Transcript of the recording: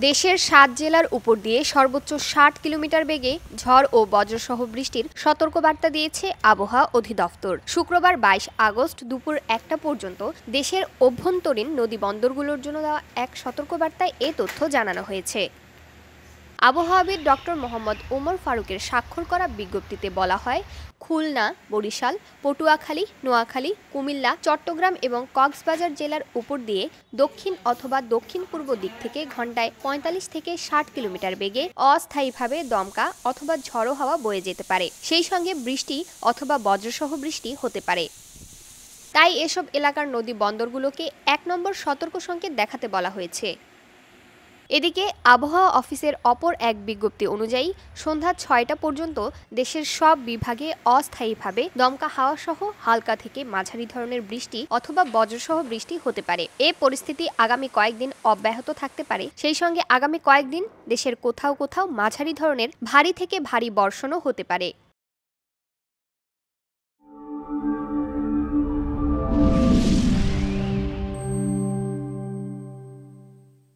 দেশের ৭ জেলার উপর দিয়ে সর্বোচ্চ ৬০ কিলোমিটার বেগে ঝড় ও বজ্রসহ বৃষ্টির সতর্কবার্তা দিয়েছে আবহাওয়া অধিদপ্তর। শুক্রবার ২২ আগস্ট দুপুর ১টা পর্যন্ত দেশের অভ্যন্তরীণ নদী-বন্দরগুলোর জন্য দেওয়া এক সতর্কবার্তায় এ তথ্য জানানো হয়েছে। আবহাওয়াবিদ ডক্টর মোহাম্মদ ওমর ফারুকের স্বাক্ষর করা বিজ্ঞপ্তিতে বলা হয়, খুলনা, বরিশাল, পটুয়াখালী, নোয়াখালী, কুমিল্লা, চট্টগ্রাম এবং কক্সবাজার জেলার উপর দিয়ে দক্ষিণ অথবা দক্ষিণ-পূর্ব দিক থেকে ঘন্টায় ৪৫ থেকে ৬০ কিলোমিটার বেগে অস্থায়ীভাবে দমকা অথবা ঝড়ো হাওয়া বয়ে যেতে পারে। সেই সঙ্গে বৃষ্টি অথবা বজ্রসহ বৃষ্টি হতে পারে। তাই এসব এলাকার নদী বন্দরগুলোকে ১ নম্বর সতর্ক সংকেত দেখাতে বলা হয়েছে। এদিকে আবহাওয়া অফিসের অপর এক বিজ্ঞপ্তি অনুযায়ী সন্ধ্যা ৬টা পর্যন্ত দেশের সব বিভাগে অস্থায়ীভাবে দমকা হাওয়াসহ হালকা থেকে মাঝারি ধরনের বৃষ্টি অথবা বজ্রসহ বৃষ্টি হতে পারে। এ পরিস্থিতি আগামী কয়েকদিন অব্যাহত থাকতে পারে। সেই সঙ্গে আগামী কয়েকদিন দেশের কোথাও কোথাও মাঝারি ধরনের ভারী থেকে ভারী বর্ষণও হতে পারে।